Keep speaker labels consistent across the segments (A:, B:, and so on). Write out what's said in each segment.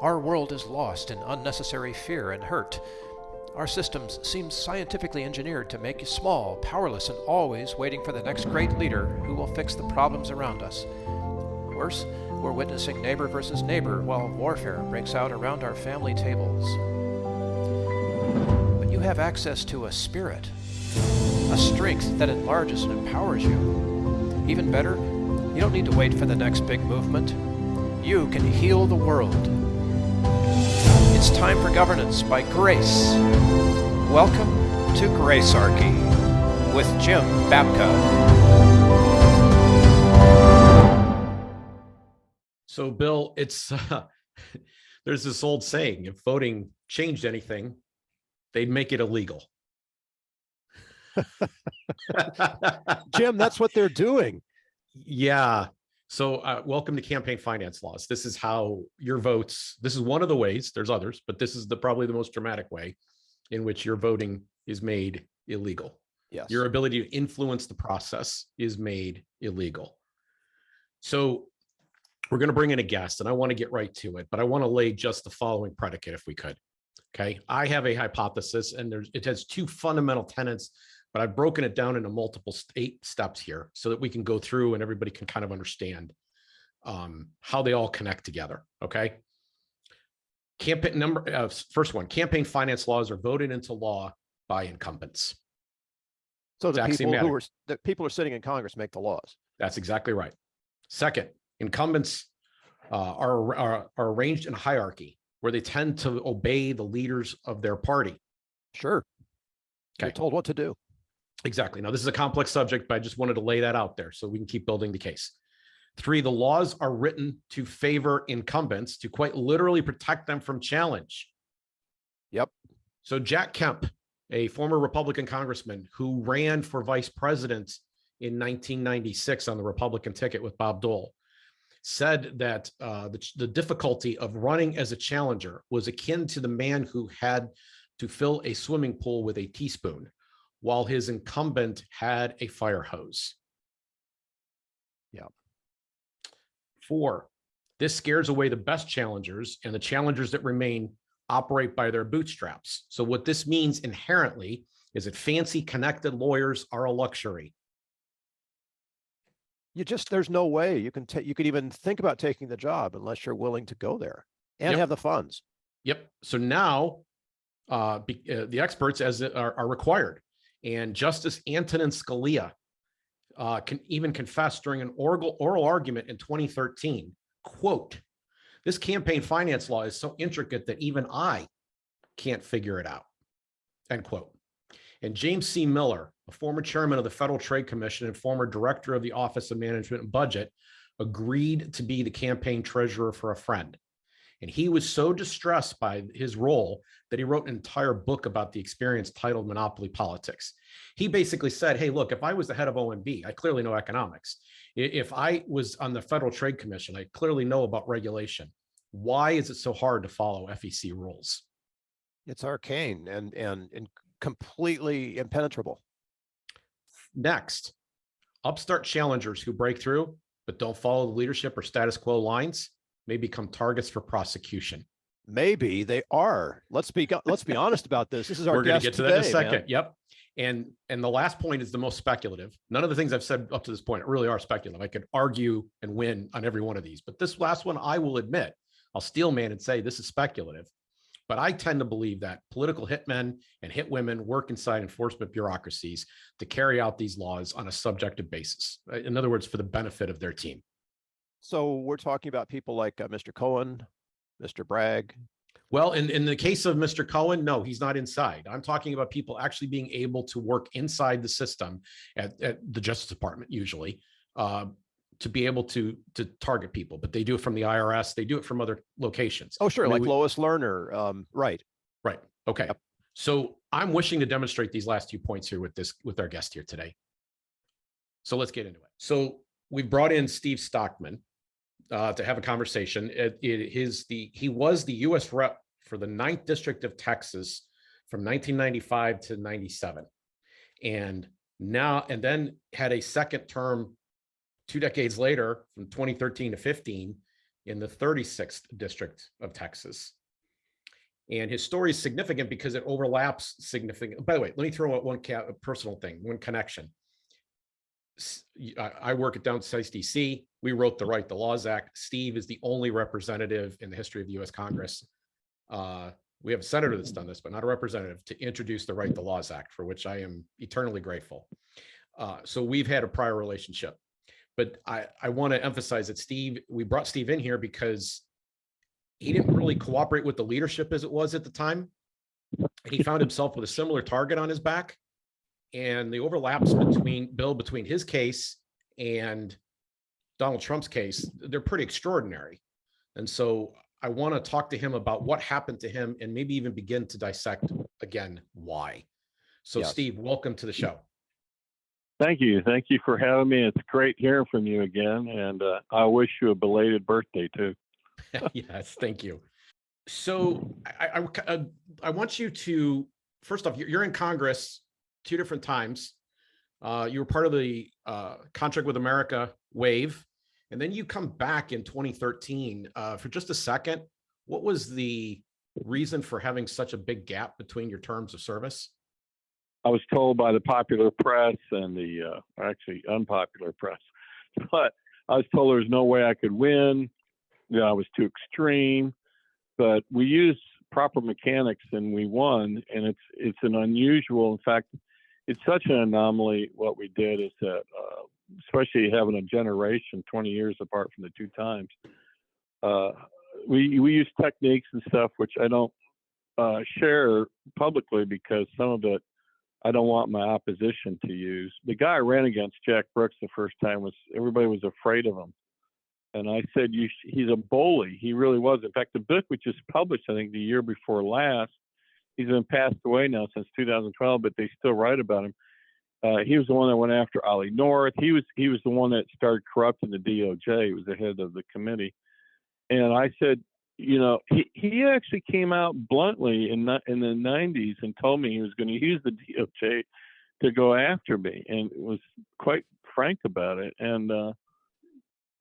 A: Our world is lost in unnecessary fear and hurt. Our systems seem scientifically engineered to make you small, powerless, and always waiting for the next great leader who will fix the problems around us. Worse, we're witnessing neighbor versus neighbor while warfare breaks out around our family tables. But you have access to a spirit, a strength that enlarges and empowers you. Even better, you don't need to wait for the next big movement. You can heal the world. It's time for governance by grace. Welcome to Gracearchy with Jim Babka.
B: So, Bill, it's there's this old saying: if voting changed anything, they'd make it illegal.
C: Jim, that's what they're doing.
B: Yeah. So welcome to campaign finance laws. This is how your votes, this is one of the ways, there's others, but this is probably the most dramatic way in which your voting is made illegal.
C: Yes.
B: Your ability to influence the process is made illegal. So we're going to bring in a guest, and I want to get right to it, but I want to lay just the following predicate if we could. Okay. I have a hypothesis, and it has two fundamental tenets, but I've broken it down into multiple 8 steps here so that we can go through and everybody can kind of understand how they all connect together. Okay. First one, campaign finance laws are voted into law by incumbents.
C: So the people who are sitting in Congress make the laws.
B: That's exactly right. Second, incumbents are arranged in a hierarchy where they tend to obey the leaders of their party.
C: Sure.
B: Okay.
C: You're told what to do.
B: Exactly. Now, this is a complex subject, but I just wanted to lay that out there so we can keep building the case. 3, the laws are written to favor incumbents, to quite literally protect them from challenge.
C: Yep.
B: So Jack Kemp, a former Republican congressman who ran for vice president in 1996 on the Republican ticket with Bob Dole, said that the difficulty of running as a challenger was akin to the man who had to fill a swimming pool with a teaspoon, while his incumbent had a fire hose.
C: Yeah.
B: 4, this scares away the best challengers, and the challengers that remain operate by their bootstraps. So what this means inherently is that fancy connected lawyers are a luxury.
C: There's no way you can even think about taking the job unless you're willing to go there and have the funds.
B: Yep. So now the experts are required. And Justice Antonin Scalia can even confess during an oral argument in 2013, quote, "This campaign finance law is so intricate that even I can't figure it out," end quote. And James C. Miller, a former chairman of the Federal Trade Commission and former director of the Office of Management and Budget, agreed to be the campaign treasurer for a friend. And he was so distressed by his role that he wrote an entire book about the experience titled Monopoly Politics. He basically said, hey, look, if I was the head of OMB, I clearly know economics. If I was on the Federal Trade Commission, I clearly know about regulation. Why is it so hard to follow FEC rules?
C: It's arcane and completely impenetrable.
B: Next, upstart challengers who break through but don't follow the leadership or status quo lines may become targets for prosecution.
C: Maybe they are. Let's be honest about this. This is our
B: We're going to get to that in a second.
C: Man.
B: Yep. And the last point is the most speculative. None of the things I've said up to this point really are speculative. I could argue and win on every one of these, but this last one, I will admit, I'll steel man and say this is speculative. But I tend to believe that political hitmen and hitwomen work inside enforcement bureaucracies to carry out these laws on a subjective basis. In other words, for the benefit of their team.
C: So we're talking about people like Mr. Cohen, Mr. Bragg.
B: Well, in the case of Mr. Cohen, no, he's not inside. I'm talking about people actually being able to work inside the system at the Justice Department, usually, to be able to target people. But they do it from the IRS. They do it from other locations.
C: Oh, sure. Like Lois Lerner. Right.
B: Right. Okay. Yep. So I'm wishing to demonstrate these last 2 points here with our guest here today. So let's get into it. So we brought in Steve Stockman to have a conversation. He was the U.S. rep for the 9th District of Texas from 1995 to 97. And then had a second term 2 decades later from 2013 to 15 in the 36th district of Texas. And his story is significant because it overlaps significant. By the way, let me throw out one personal thing, one connection. I work at Downstate DC. We wrote the Right to Laws Act. Steve is the only representative in the history of the U.S. Congress. We have a senator that's done this, but not a representative, to introduce the Right to Laws Act, for which I am eternally grateful. So we've had a prior relationship. But I want to emphasize that we brought Steve in here because he didn't really cooperate with the leadership as it was at the time. And he found himself with a similar target on his back. And the overlaps between his case and Donald Trump's case, they're pretty extraordinary. And so I want to talk to him about what happened to him and maybe even begin to dissect again why. So yes. Steve, welcome to the show.
D: Thank you. Thank you for having me. It's great hearing from you again. And I wish you a belated birthday too.
B: Yes, thank you. So I want you to, first off, you're in Congress 2 different times. You were part of the Contract with America wave, and then you come back in 2013. For just a second, what was the reason for having such a big gap between your terms of service?
D: I was told by the popular press and the actually unpopular press, but I was told there was no way I could win. I was too extreme, but we used proper mechanics and we won. And it's an unusual, in fact, it's such an anomaly. What we did is that, especially having a generation 20 years apart from the 2 times, we use techniques and stuff which I don't share publicly because some of it I don't want my opposition to use. The guy I ran against, Jack Brooks, the first time, everybody was afraid of him. And I said, he's a bully. He really was. In fact, the book was just published, I think, the year before last. He's been passed away now since 2012, but they still write about him. He was the one that went after Ollie North. He was the one that started corrupting the DOJ. He was the head of the committee. And I said, he actually came out bluntly in the 90s and told me he was going to use the DOJ to go after me, and was quite frank about it. And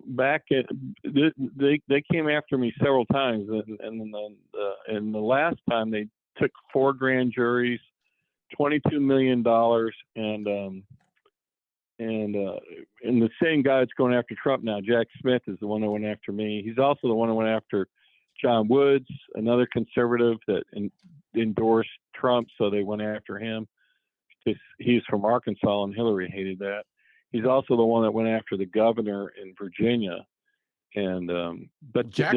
D: they came after me several times, and the last time they took 4 grand juries, $22 million, and the same guy that's going after Trump now, Jack Smith, is the one that went after me. He's also the one that went after John Woods, another conservative that endorsed Trump, so they went after him. He's from Arkansas, and Hillary hated that. He's also the one that went after the governor in Virginia. And but
B: Jack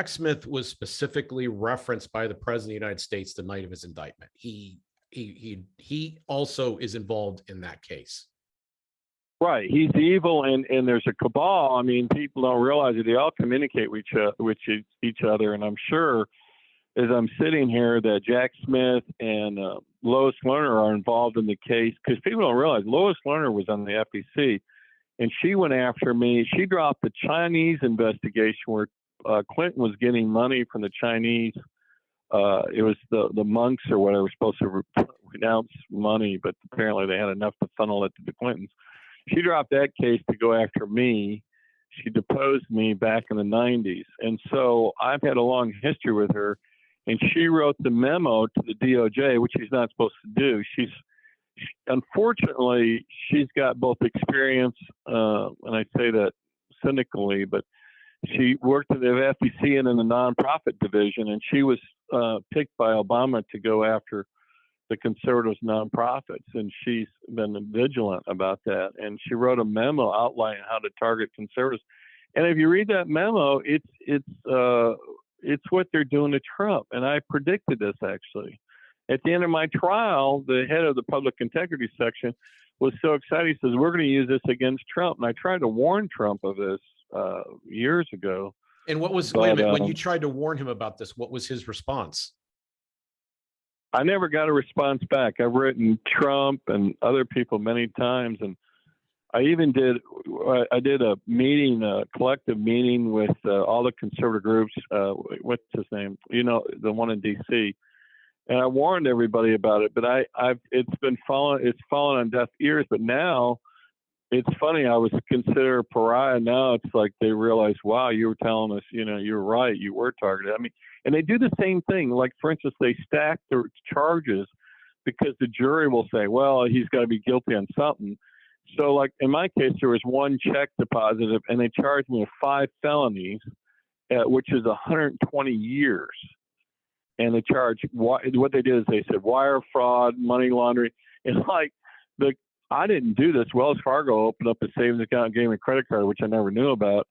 B: Smith was specifically referenced by the President of the United States the night of his indictment. He also is involved in that case.
D: Right. He's evil, and there's a cabal. I mean, people don't realize it. They all communicate with each other. And I'm sure, as I'm sitting here, that Jack Smith and Lois Lerner are involved in the case, because people don't realize Lois Lerner was on the FEC, and she went after me. She dropped the Chinese investigation where Clinton was getting money from the Chinese. It was the monks or whatever supposed to renounce money, but apparently they had enough to funnel it to the Clintons. She dropped that case to go after me. She deposed me back in the 90s. And so I've had a long history with her, and she wrote the memo to the DOJ, which she's not supposed to do. Unfortunately, she's got both experience, and I say that cynically, but she worked at the FEC and in the nonprofit division, and she was picked by Obama to go after the conservatives nonprofits, and she's been vigilant about that. And she wrote a memo outlining how to target conservatives. And if you read that memo, it's what they're doing to Trump. And I predicted this, actually. At the end of my trial, the head of the public integrity section was so excited. He says, "We're going to use this against Trump." And I tried to warn Trump of this years ago.
B: And wait a minute, when you tried to warn him about this, what was his response?
D: I never got a response back. I've written Trump and other people many times, and I did a meeting, a collective meeting with all the conservative groups. What's his name? The one in DC. And I warned everybody about it, but it's fallen on deaf ears. But now it's funny. I was considered a pariah. Now it's like they realize, wow, you were telling us, you're right. You were targeted. I mean, and they do the same thing. Like, for instance, they stack their charges because the jury will say, well, he's got to be guilty on something. So, like, in my case, there was one check deposited, and they charged me with 5 felonies, which is 120 years. And they charged, what they did is they said wire fraud, money laundering. And, like, I didn't do this. Wells Fargo opened up a savings account and gave me a credit card, which I never knew about.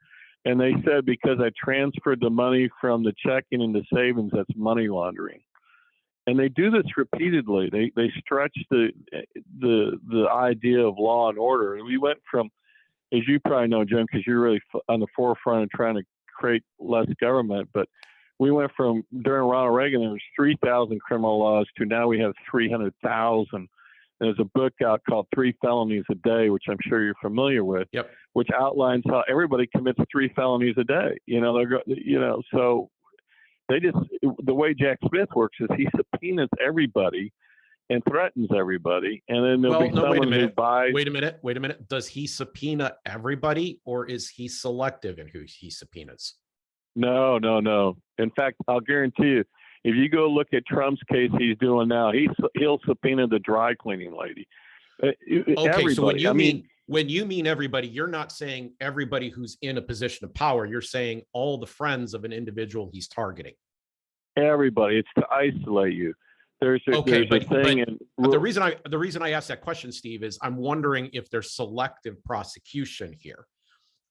D: And they said because I transferred the money from the checking into savings, that's money laundering. And they do this repeatedly. They stretch the idea of law and order. And we went from, as you probably know, Jim, because you're really on the forefront of trying to create less government, but we went from, during Ronald Reagan, there was 3,000 criminal laws to now we have 300,000. There's a book out called 3 Felonies a Day, which I'm sure you're familiar with,
B: Yep.
D: which outlines how everybody commits 3 felonies a day. So they just, the way Jack Smith works is he subpoenas everybody and threatens everybody. And then there'll be someone who buys.
B: Wait a minute. Does he subpoena everybody, or is he selective in who he subpoenas?
D: No. In fact, I'll guarantee you, if you go look at Trump's case he's doing now, he'll subpoena the dry cleaning lady.
B: Okay,
D: everybody.
B: so when you mean everybody, you're not saying everybody who's in a position of power. You're saying all the friends of an individual he's targeting.
D: Everybody. It's to isolate you. There's a thing.
B: But the reason I asked that question, Steve, is I'm wondering if there's selective prosecution here.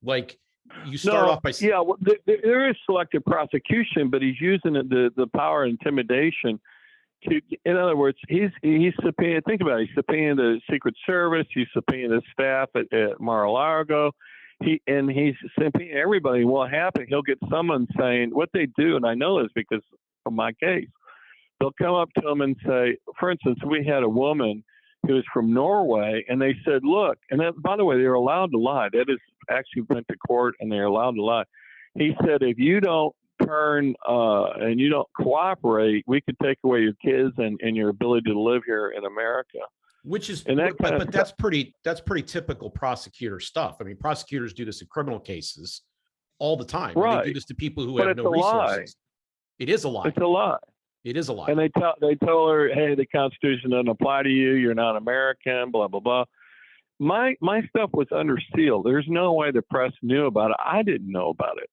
B: Like, you start off by saying,
D: well, there is selective prosecution, but he's using the power of intimidation to. In other words, he's subpoenaed. Think about it. He's subpoenaed the Secret Service. He's subpoenaed the staff at Mar-a-Lago. He's subpoenaed everybody. What happened? He'll get someone saying what they do, and I know this because of my case. They'll come up to him and say, for instance, we had a woman who was from Norway, and they said, look, and then, by the way, they're allowed to lie. That is actually went to court, and they're allowed to lie. He said, if you don't turn and you don't cooperate, we could take away your kids and your ability to live here in America.
B: Which is,
D: but
B: that's pretty typical prosecutor stuff. I mean, prosecutors do this in criminal cases all the time.
D: Right.
B: They do this to people who have no resources. It is a lie.
D: It's a lie.
B: It is a lie.
D: And they told her, hey, the Constitution doesn't apply to you. You're not American, blah, blah, blah. My stuff was under seal. There's no way the press knew about it. I didn't know about it.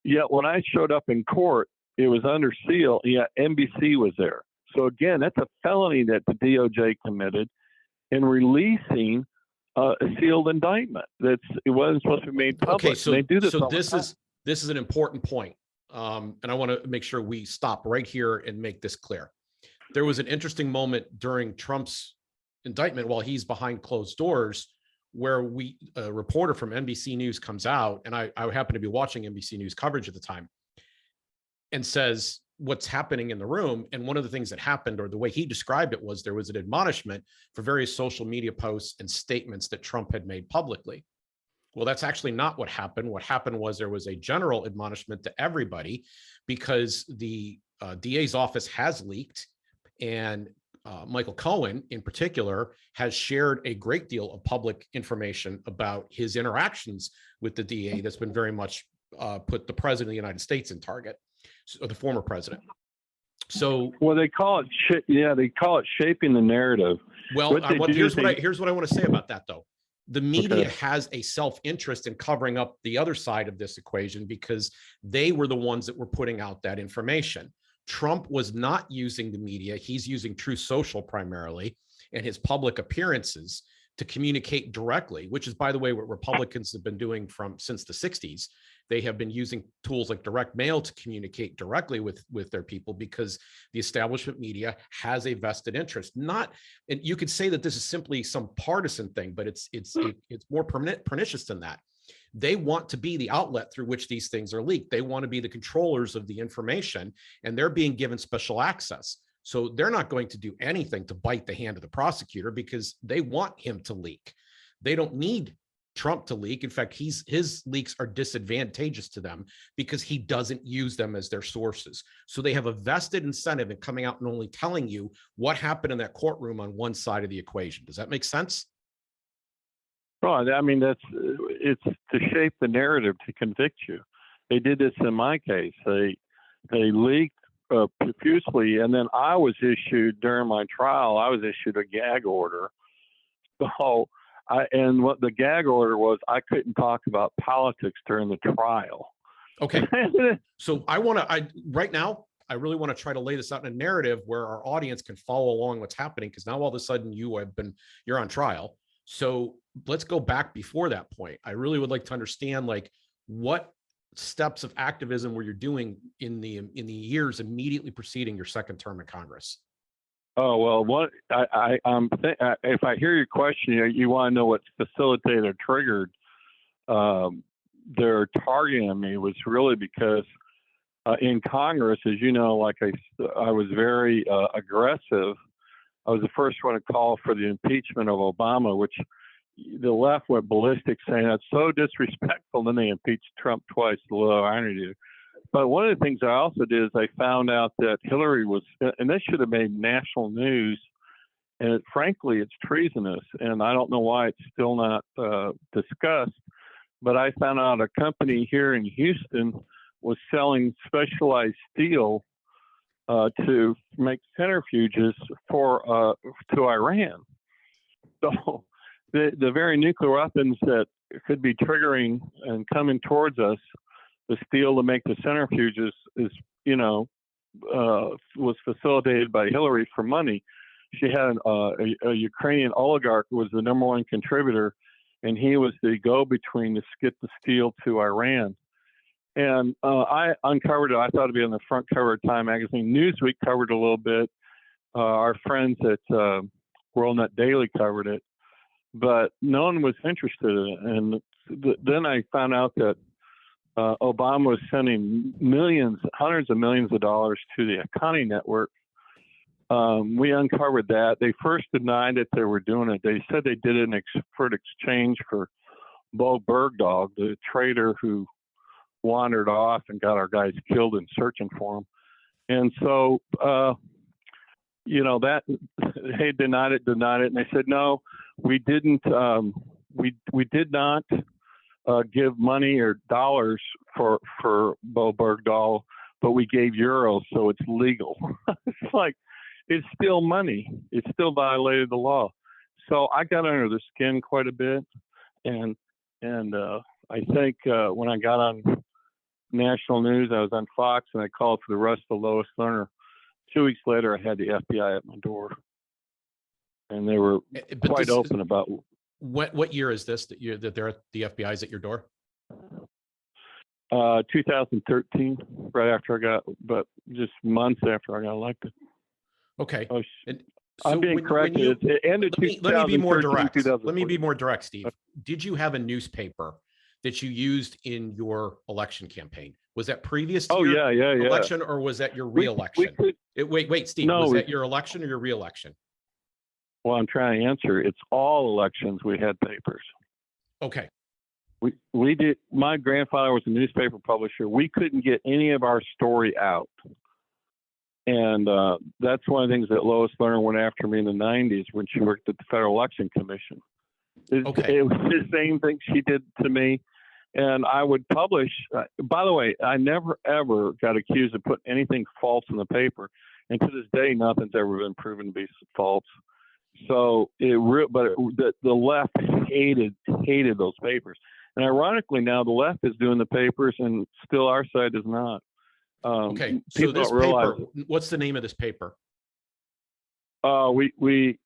D: Yet when I showed up in court, it was under seal. Yeah, NBC was there. So again, that's a felony that the DOJ committed in releasing a sealed indictment. It wasn't supposed to be made public.
B: Okay, so
D: they do this.
B: So this is an important point. And I want to make sure we stop right here and make this clear. There was an interesting moment during Trump's indictment while he's behind closed doors, where a reporter from NBC News comes out, and I happened to be watching NBC News coverage at the time, and says what's happening in the room. And one of the things that happened, or the way he described it, was there was an admonishment for various social media posts and statements that Trump had made publicly. Well, that's actually not what happened. What happened was there was a general admonishment to everybody, because the DA's office has leaked, and Michael Cohen in particular has shared a great deal of public information about his interactions with the DA that's been very much put the president of the United States in target, or the former president. So,
D: well, they call it shaping the narrative.
B: Well, here's what I want to say about that, though. The media has a self-interest in covering up the other side of this equation, because they were the ones that were putting out that information. Trump was not using the media. He's using Truth Social primarily, and his public appearances to communicate directly, which is, by the way, what Republicans have been doing since the 60s. They have been using tools like direct mail to communicate directly with their people, because the establishment media has a vested interest. And you could say that this is simply some partisan thing, but it's more pernicious than that. They want to be the outlet through which these things are leaked. They want to be the controllers of the information, and they're being given special access. So they're not going to do anything to bite the hand of the prosecutor, because they want him to leak. They don't need Trump to leak. In fact, his leaks are disadvantageous to them, because he doesn't use them as their sources. So they have a vested incentive in coming out and only telling you what happened in that courtroom on one side of the equation. Does that make sense?
D: Right. I mean, it's to shape the narrative to convict you. They did this in my case. They leaked profusely, and then I was issued during my trial. I was issued a gag order. So, and what the gag order was, I couldn't talk about politics during the trial.
B: Okay. So right now, I really want to try to lay this out in a narrative where our audience can follow along what's happening, because now all of a sudden you're on trial. So let's go back before that point. I really would like to understand, like, what steps of activism were you doing in the years immediately preceding your second term in Congress?
D: Oh, well, if I hear your question, you want to know what facilitated or triggered their targeting me was really because in Congress, as you know, like I was very aggressive. I was the first one to call for the impeachment of Obama, which the left went ballistic, saying that's so disrespectful. Then they impeached Trump twice, a little irony. But one of the things I also did is I found out that Hillary was, and this should have made national news, and frankly, it's treasonous, and I don't know why it's still not discussed. But I found out a company here in Houston was selling specialized steel to make centrifuges to Iran. So the very nuclear weapons that could be triggering and coming towards us, the steel to make the centrifuges was facilitated by Hillary for money. She had a Ukrainian oligarch who was the number one contributor, and he was the go-between to get the steel to Iran. And I uncovered it. I thought it'd be on the front cover of Time magazine. Newsweek covered it a little bit. Our friends at WorldNet Daily covered it, but no one was interested in it. And then I found out that Obama was sending hundreds of millions of dollars to the Akani network. We uncovered that. They first denied that they were doing it. They said they did it for exchange for Bo Bergdahl, the traitor who wandered off and got our guys killed in searching for him. And so, that they denied it. And they said, no, we didn't. We did not give money or dollars for Bo Bergdahl, but we gave euros, so it's legal. It's like, it's still money. It still violated the law. So I got under the skin quite a bit, and I think when I got on national news, I was on Fox, and I called for the arrest of Lois Lerner. 2 weeks later, I had the FBI at my door, and they were quite open about.
B: What year is this that the FBI's at your door?
D: 2013, right after but just months after I got elected.
B: Okay.
D: I'm being corrected. It ended.
B: Let me be more direct. Let me be more direct, Steve. Did you have a newspaper that you used in your election campaign? Was that previous to your election, or was that your reelection? Wait, Steve. Was that your election or your reelection?
D: Well, I'm trying to answer. It's all elections. We had papers.
B: Okay.
D: We did. My grandfather was a newspaper publisher. We couldn't get any of our story out. And that's one of the things that Lois Lerner went after me in the 90s when she worked at the Federal Election Commission. It was the same thing she did to me. And I would publish. By the way, I never, ever got accused of putting anything false in the paper. And to this day, nothing's ever been proven to be false. So the left hated those papers. And ironically, now the left is doing the papers, and still our side is not.
B: Okay, so this paper, what's the name of this paper?
D: We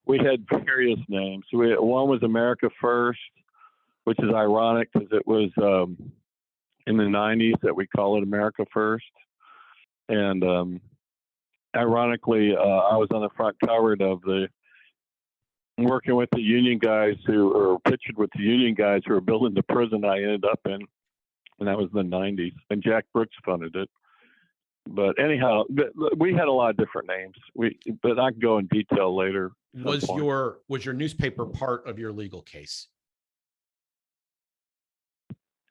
D: had various names. One was America First, which is ironic because it was in the 90s that we call it America First. And ironically, I was on the front cover of working with the union guys pictured with the union guys who were building the prison I ended up in. And that was in the 90s, and Jack Brooks funded it. But anyhow, we had a lot of different names. But I can go in detail later.
B: Was your newspaper part of your legal case?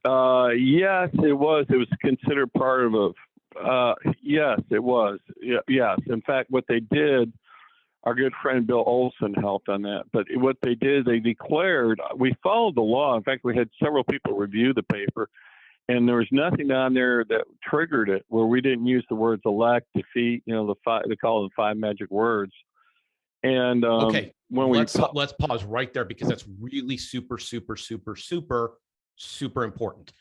D: Yes, it was. It was considered part of yes, it was. Yes. In fact, what they did, our good friend Bill Olson helped on that. But what they did, they declared, we followed the law. In fact, we had several people review the paper, and there was nothing on there that triggered it where we didn't use the words elect, defeat, they call them 5 magic words. And
B: okay,
D: when
B: let's pause right there, because that's really super important.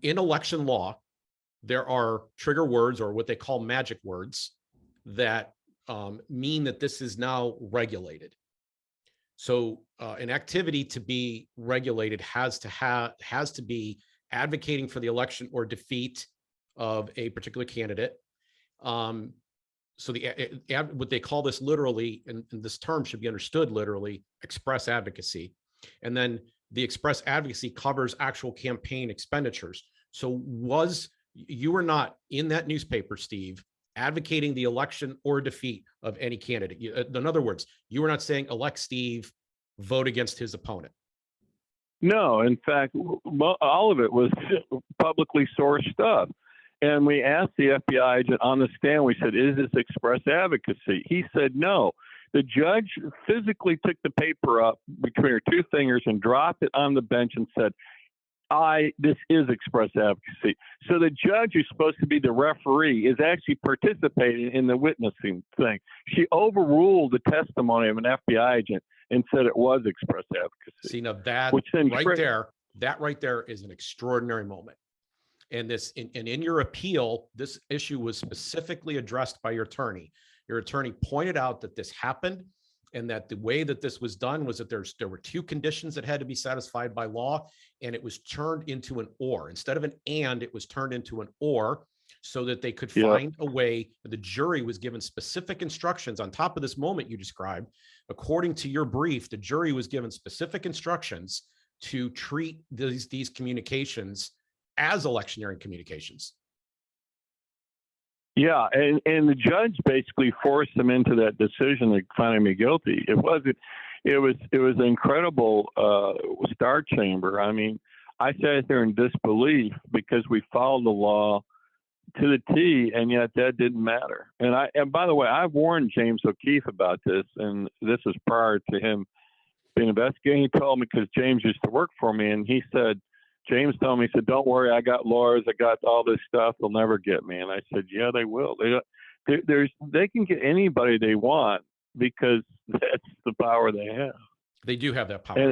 B: In election law, there are trigger words, or what they call magic words, that mean that this is now regulated. So an activity to be regulated has to be advocating for the election or defeat of a particular candidate. So what they call this literally, and this term should be understood literally, express advocacy. And then the express advocacy covers actual campaign expenditures. So you were not in that newspaper, Steve, advocating the election or defeat of any candidate. In other words, you were not saying elect Steve, vote against his opponent.
D: No, in fact, all of it was publicly sourced stuff. And we asked the FBI agent on the stand, we said, is this express advocacy? He said no. The judge physically took the paper up between her 2 fingers and dropped it on the bench and said, this is express advocacy. So the judge, who's supposed to be the referee, is actually participating in the witnessing thing. She overruled the testimony of an FBI agent and said it was express advocacy.
B: See, now that right there is an extraordinary moment. And in your appeal, this issue was specifically addressed by your attorney. Your attorney pointed out that this happened, and that the way that this was done was that there were 2 conditions that had to be satisfied by law, and it was turned into an or. Instead of an and, it was turned into an or, so that they could find a way. The jury was given specific instructions on top of this moment you described. According to your brief, the jury was given specific instructions to treat these communications as electioneering communications.
D: Yeah, and the judge basically forced them into that decision of finding me guilty. It was an incredible star chamber. I mean, I sat there in disbelief because we followed the law to the T, and yet that didn't matter. And by the way, I've warned James O'Keefe about this, and this is prior to him being investigated. He told me, because James used to work for me, and James told me, he said, don't worry, I got lawyers, I got all this stuff, they'll never get me. And I said, yeah, they will. They can get anybody they want, because that's the power they have.
B: They do have that power.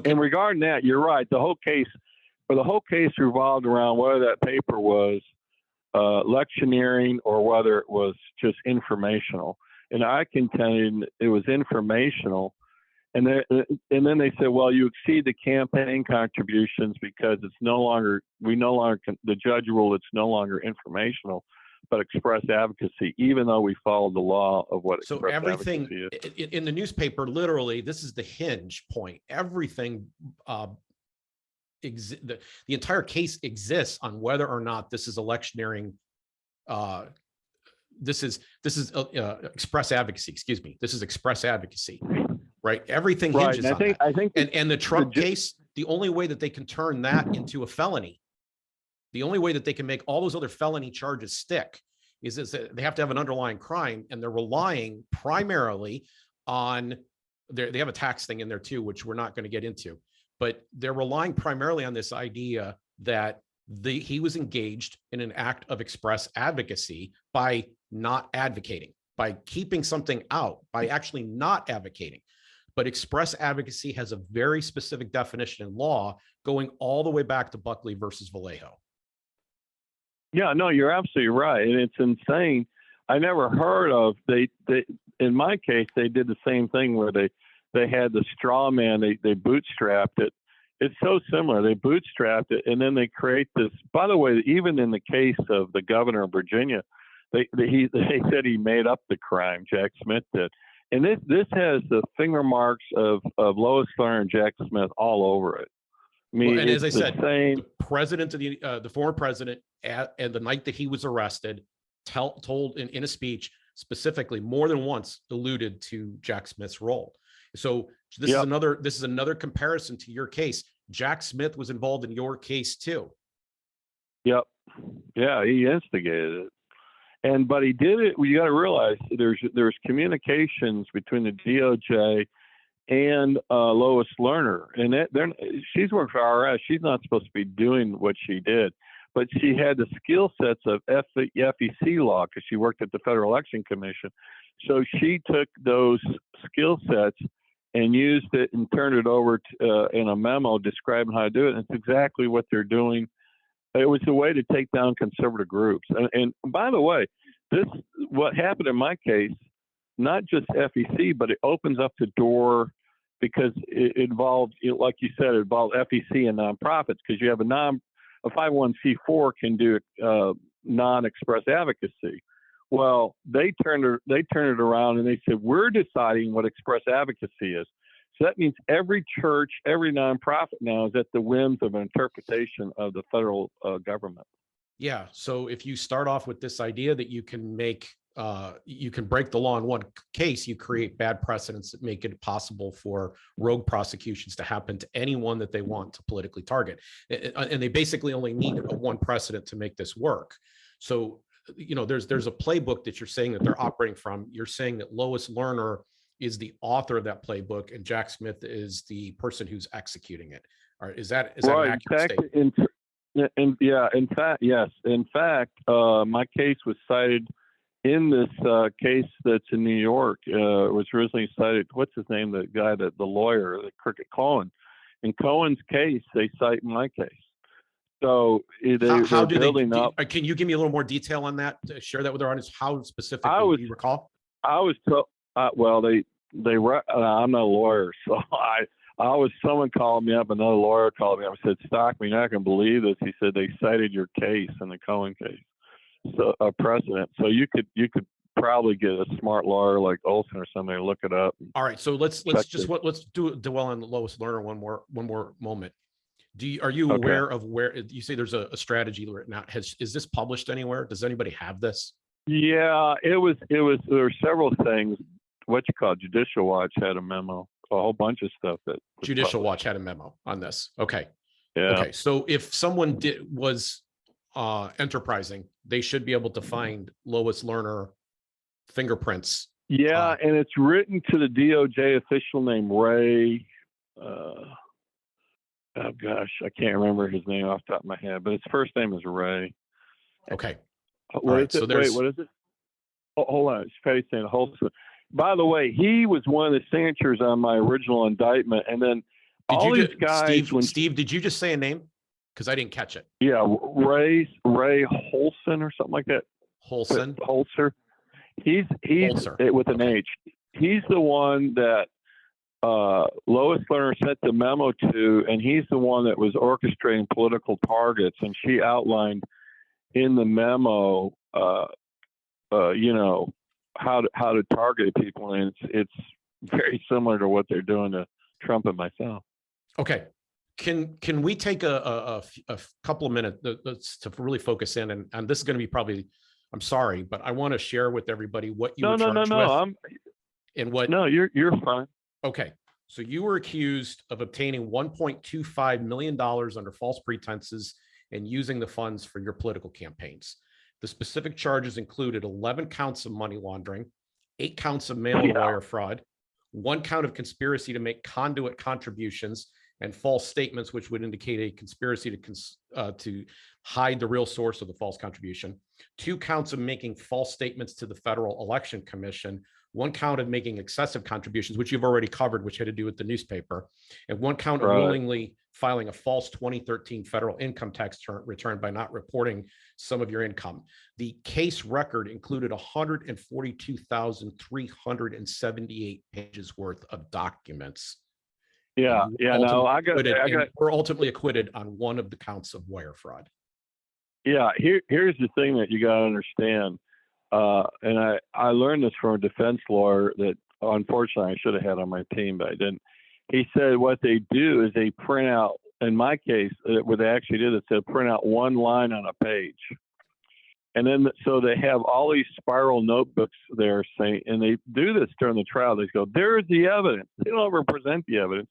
D: And regarding that, you're right. The whole case revolved around whether that paper was electioneering or whether it was just informational. And I contended it was informational. And then they said, well, you exceed the campaign contributions because the judge ruled it's no longer informational, but express advocacy, even though we followed the law of what express
B: everything
D: advocacy is.
B: In the newspaper, literally, this is the hinge point. Everything, the entire case exists on whether or not this is electioneering. This is express advocacy. Excuse me. This is express advocacy. Right. Everything hinges on that. I think and the Trump case, the only way that they can turn that into a felony, the only way that they can make all those other felony charges stick is that they have to have an underlying crime, and they're relying primarily on they have a tax thing in there too, which we're not going to get into, but they're relying primarily on this idea that he was engaged in an act of express advocacy by not advocating, by keeping something out, by actually not advocating. But express advocacy has a very specific definition in law, going all the way back to Buckley versus Vallejo.
D: Yeah, no, you're absolutely right. And it's insane. I never heard of, in my case, they did the same thing where they had the straw man, they bootstrapped it. It's so similar. They bootstrapped it, and then they create this. By the way, even in the case of the governor of Virginia, they said he made up the crime, Jack Smith did. And this has the finger marks of Lois Lerner and Jack Smith all over it. I mean,
B: and as I said, the president of the former president, and the night that he was arrested, told in a speech specifically more than once alluded to Jack Smith's role. So this is another comparison to your case. Jack Smith was involved in your case too.
D: Yep. Yeah, he instigated it. But he did it. You got to realize there's communications between the DOJ and Lois Lerner, and she's working for IRS. She's not supposed to be doing what she did, but she had the skill sets of FEC law because she worked at the Federal Election Commission. So she took those skill sets and used it and turned it over in a memo describing how to do it. And it's exactly what they're doing. It was a way to take down conservative groups. And by the way, what happened in my case, not just FEC, but it opens up the door because it involved, like you said, it involved FEC and nonprofits, because you have a 501c4 can do non-express advocacy. Well, they turned it around and they said, we're deciding what express advocacy is. So that means every church, every nonprofit now is at the whims of an interpretation of the federal government.
B: Yeah. So if you start off with this idea that you can you can break the law in one case, you create bad precedents that make it possible for rogue prosecutions to happen to anyone that they want to politically target. And they basically only need one precedent to make this work. So, there's a playbook that you're saying that they're operating from. You're saying that Lois Lerner is the author of that playbook, and Jack Smith is the person who's executing it. All right, is that an accurate statement?
D: In fact, yes. In fact, my case was cited in this case that's in New York. It was originally cited. What's his name? The guy the lawyer, the Cricket Cohen. In Cohen's case, they cite my case. So
B: how do building up. Can you give me a little more detail on that? Share that with our audience. How specifically do you recall?
D: I was told. Well, I'm not a lawyer, so someone called me up, another lawyer called me up and said, Stockman, you're not going to believe this. He said they cited your case in the Cohen case, so a precedent. So you could probably get a smart lawyer like Olson or somebody to look it up.
B: All right, so let's dwell on Lois Lerner one more moment. Are you aware of where you say there's a strategy written out? Is this published anywhere? Does anybody have this?
D: Yeah, there were several things. What you call Judicial Watch had a memo, a whole bunch of stuff that
B: Judicial Watch had a memo on this. Okay.
D: Yeah.
B: Okay. So if someone was enterprising, they should be able to find Lois Lerner fingerprints.
D: Yeah, and it's written to the DOJ official named Ray. Oh gosh, I can't remember his name off the top of my head, but his first name is Ray.
B: Okay.
D: What is it? Oh, hold on. It's Patty saying Holson. By the way, he was one of the signatures on my original indictment, and then
B: Steve, did you just say a name? Because I didn't catch it.
D: Yeah, Ray Holson or something like that. Holzer. He's
B: Holzer.
D: With an H. He's the one that Lois Lerner sent the memo to, and he's the one that was orchestrating political targets. And she outlined in the memo, how to target people, and it's very similar to what they're doing to Trump and myself.
B: Okay, can we take a couple of minutes to really focus in, and this is going to be probably, I'm sorry, but I want to share with everybody what you were charged with. No, you're fine. Okay, so you were accused of obtaining $1.25 million under false pretenses and using the funds for your political campaigns. The specific charges included 11 counts of money laundering, 8 counts of mail and wire fraud, 1 count of conspiracy to make conduit contributions and false statements, which would indicate a conspiracy to hide the real source of the false contribution, 2 counts of making false statements to the Federal Election Commission, 1 count of making excessive contributions, which you've already covered, which had to do with the newspaper, and 1 count of willingly filing a false 2013 federal income tax return by not reporting some of your income. The case record included 142,378 pages worth of documents.
D: Yeah. No,
B: we're ultimately acquitted on 1 of the counts of wire fraud.
D: Yeah. Here's the thing that you got to understand. And I learned this from a defense lawyer that unfortunately I should have had on my team, but I didn't. He said what they do is they print out, in my case, what they actually did is they print out 1 line on a page. And then, so they have all these spiral notebooks there saying, and they do this during the trial. They go, there's the evidence. They don't ever present the evidence.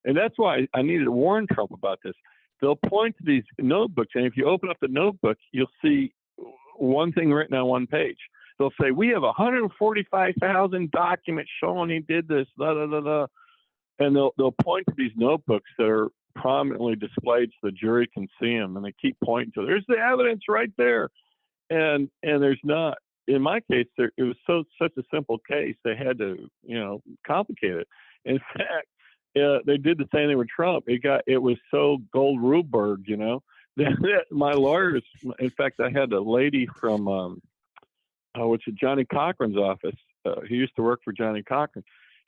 D: And that's why I needed to warn Trump about this. They'll point to these notebooks, and if you open up the notebook, you'll see one thing written on one page. They'll say, we have 145,000 documents showing he did this, da, da, da, da. And they'll point to these notebooks that are prominently displayed so the jury can see them, and they keep pointing to, there's the evidence right there. And there's not. In my case, it was such a simple case, they had to, complicate it. In fact, they did the same thing with Trump. It was so Gold Ruberg, that my lawyers, in fact, I had a lady from, Johnny Cochran's office. He used to work for Johnny Cochran.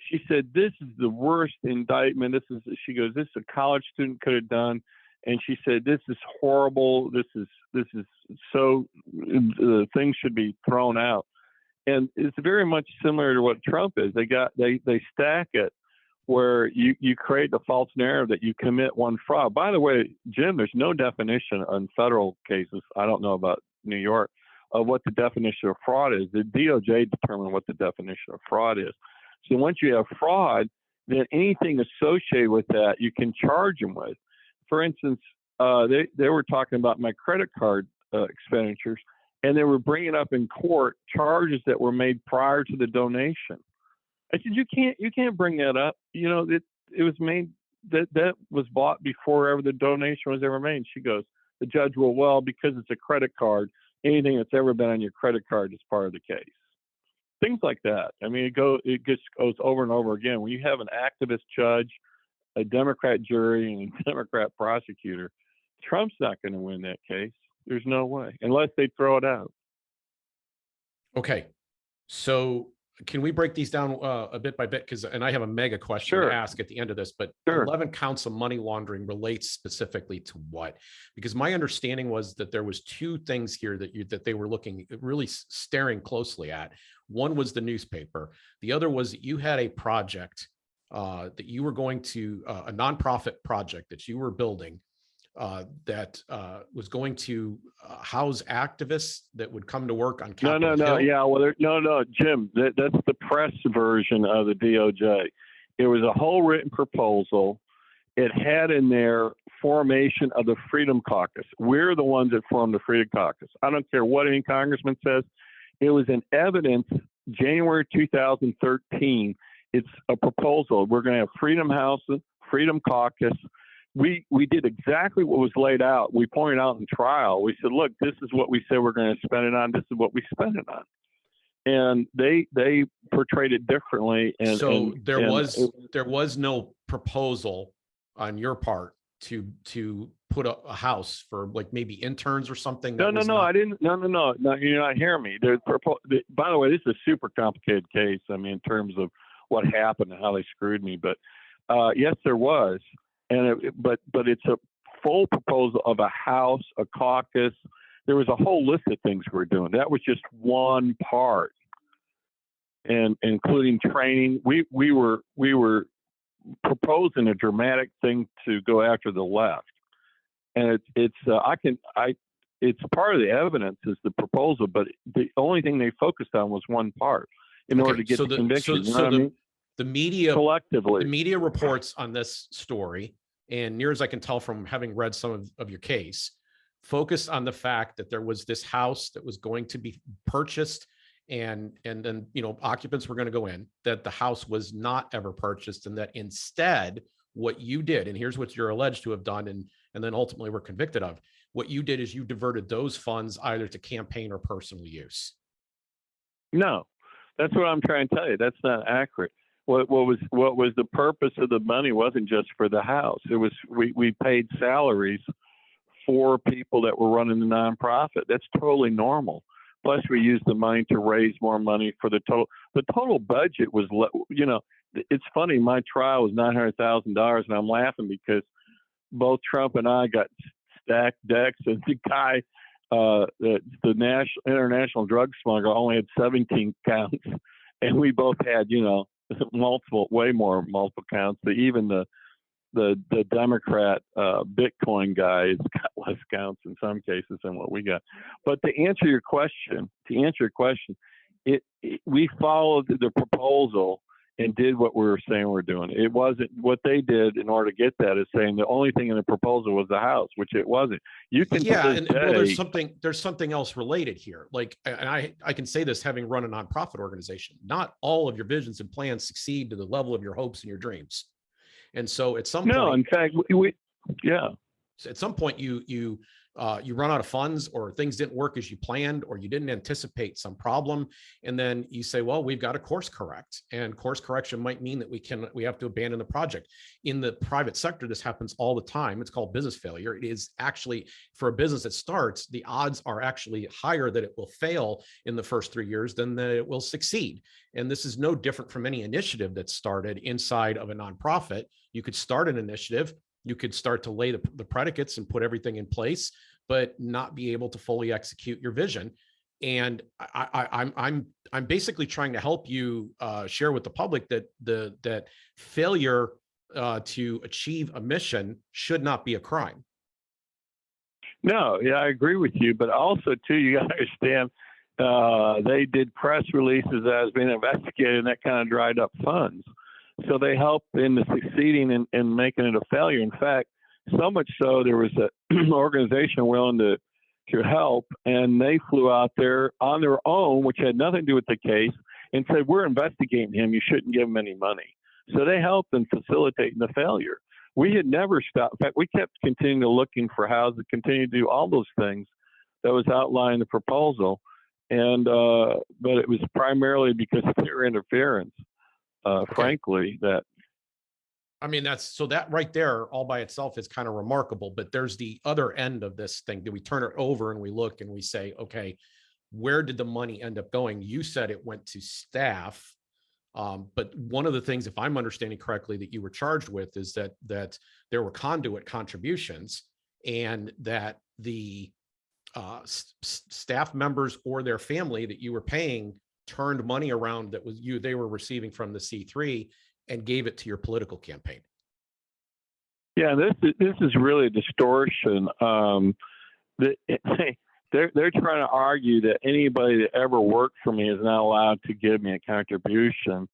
D: She said, this is the worst indictment. She goes, this is a college student could have done. And she said, this is horrible. This is so, things should be thrown out. And it's very much similar to what Trump is. They stack it where you create the false narrative that you commit one fraud. By the way, Jim, there's no definition on federal cases. I don't know about New York of what the definition of fraud is. The DOJ determined what the definition of fraud is. So once you have fraud, then anything associated with that you can charge them with. For instance, they were talking about my credit card expenditures, and they were bringing up in court charges that were made prior to the donation. I said, you can't bring that up. It was made that was bought before ever the donation was ever made. She goes, the judge will, well, because it's a credit card, anything that's ever been on your credit card is part of the case. Things like that. I mean, it just goes over and over again. When you have an activist judge, a Democrat jury, and a Democrat prosecutor, Trump's not going to win that case. There's no way, unless they throw it out.
B: Okay. So can we break these down a bit by bit? And I have a mega question to ask at the end of this, but 11 counts of money laundering relates specifically to what? Because my understanding was that there was two things here that they were really staring closely at. One was the newspaper. The other was that you had a project that you were going to, a nonprofit project that you were building that was going to house activists that would come to work on Capitol Hill.
D: Yeah, well, no, Jim, that's the press version of the DOJ. It was a whole written proposal. It had in there formation of the Freedom Caucus. We're the ones that formed the Freedom Caucus. I don't care what any congressman says. It was in evidence January 2013. It's a proposal. We're going to have Freedom House, Freedom Caucus. We did exactly what was laid out. We pointed out in trial. We said, look, this is what we said we're going to spend it on. This is what we spent it on. And they portrayed it differently. And
B: so there was no proposal on your part to put a house for like maybe interns or something.
D: I didn't. No. You're not hearing me. By the way, this is a super complicated case. I mean, in terms of what happened and how they screwed me. But yes, there was. But it's a full proposal of a house, a caucus. There was a whole list of things we were doing. That was just one part, and including training. We were proposing a dramatic thing to go after the left, and it's part of the evidence is the proposal, but the only thing they focused on was one part in order to get the conviction.
B: The media
D: collectively,
B: the media reports on this story, and near as I can tell from having read some of your case, focused on the fact that there was this house that was going to be purchased, and then occupants were going to go in, that the house was not ever purchased, and that instead what you did, and here's what you're alleged to have done, and then ultimately were convicted of, what you did is you diverted those funds either to campaign or personal use.
D: No, that's what I'm trying to tell you. That's not accurate. What was the purpose of the money wasn't just for the house. It was we paid salaries for people that were running the nonprofit. That's totally normal. Plus, we used the money to raise more money for the total. The total budget was, it's funny. My trial was $900,000, and I'm laughing because both Trump and I got stacked decks, and the guy, the international drug smuggler, only had 17 counts, and we both had, multiple counts. But even the Democrat Bitcoin guy has got less counts in some cases than what we got. But to answer your question, we followed the proposal, and did what we were saying we're doing. It wasn't what they did in order to get that is saying the only thing in the proposal was the house, which it wasn't. You can
B: well, there's something else related here. Like, and I can say this having run a nonprofit organization, not all of your visions and plans succeed to the level of your hopes and your dreams. And so at some point,
D: in fact,
B: at some point you run out of funds, or things didn't work as you planned, or you didn't anticipate some problem. And then you say, well, we've got to course correct, and course correction might mean that we have to abandon the project. In the private sector, this happens all the time. It's called business failure. It is actually, for a business that starts, the odds are actually higher that it will fail in the first 3 years than that it will succeed. And this is no different from any initiative that's started inside of a nonprofit. You could start an initiative, you could start to lay the predicates and put everything in place, but not be able to fully execute your vision. And I'm basically trying to help you share with the public that failure to achieve a mission should not be a crime.
D: No, yeah, I agree with you. But also, too, you got to understand, they did press releases as being investigated, and that kind of dried up funds. So they helped in the succeeding and making it a failure. In fact, so much so there was an organization willing to help, and they flew out there on their own, which had nothing to do with the case, and said, we're investigating him. You shouldn't give him any money. So they helped in facilitating the failure. We had never stopped. In fact, we kept continuing to looking for how to continue to do all those things that was outlined in the proposal. And but it was primarily because of their interference. Frankly, that.
B: I mean, that right there all by itself is kind of remarkable, but there's the other end of this thing. Do we turn it over and we look and we say, okay, where did the money end up going? You said it went to staff. But one of the things, if I'm understanding correctly, that you were charged with is that there were conduit contributions, and that the staff members or their family that you were paying turned money around that they were receiving from the C3 and gave it to your political campaign.
D: Yeah, this is really a distortion. They're trying to argue that anybody that ever worked for me is not allowed to give me a contribution.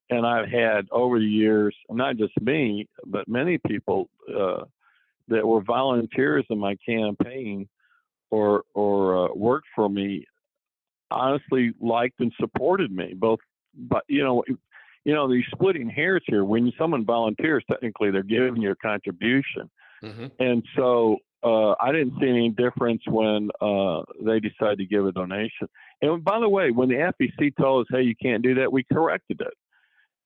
D: And I've had over the years, not just me, but many people that were volunteers in my campaign or worked for me, honestly liked and supported me both. But they're splitting hairs here. When someone volunteers, technically they're giving you a contribution. Mm-hmm. And so I didn't see any difference when they decided to give a donation. And by the way, when the FEC told us, hey, you can't do that, we corrected it.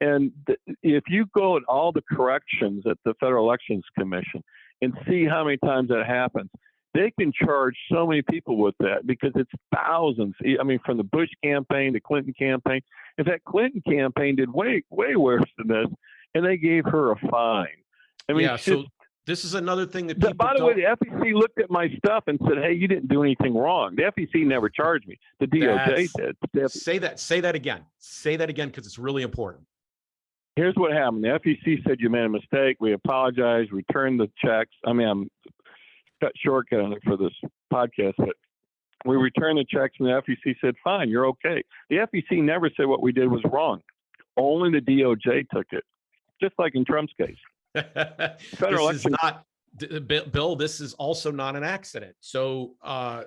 D: And if you go at all the corrections at the Federal Elections Commission and see how many times that happens, they can charge so many people with that because it's thousands. I mean, from the Bush campaign, the Clinton campaign. In fact, Clinton campaign did way, way worse than this, and they gave her a fine. I mean,
B: so this is another thing that people
D: by the way, the FEC looked at my stuff and said, hey, you didn't do anything wrong. The FEC never charged me. The DOJ did.
B: Say that again. Say that again, because it's really important.
D: Here's what happened. The FEC said you made a mistake. We apologize. Returned the checks. I mean, I'm cut shortcut on it for this podcast, but we returned the checks, and the FEC said, fine, you're okay. The FEC never said what we did was wrong. Only the DOJ took it, just like in Trump's case.
B: Federal this is not, Bill, this is also not an accident. So, oh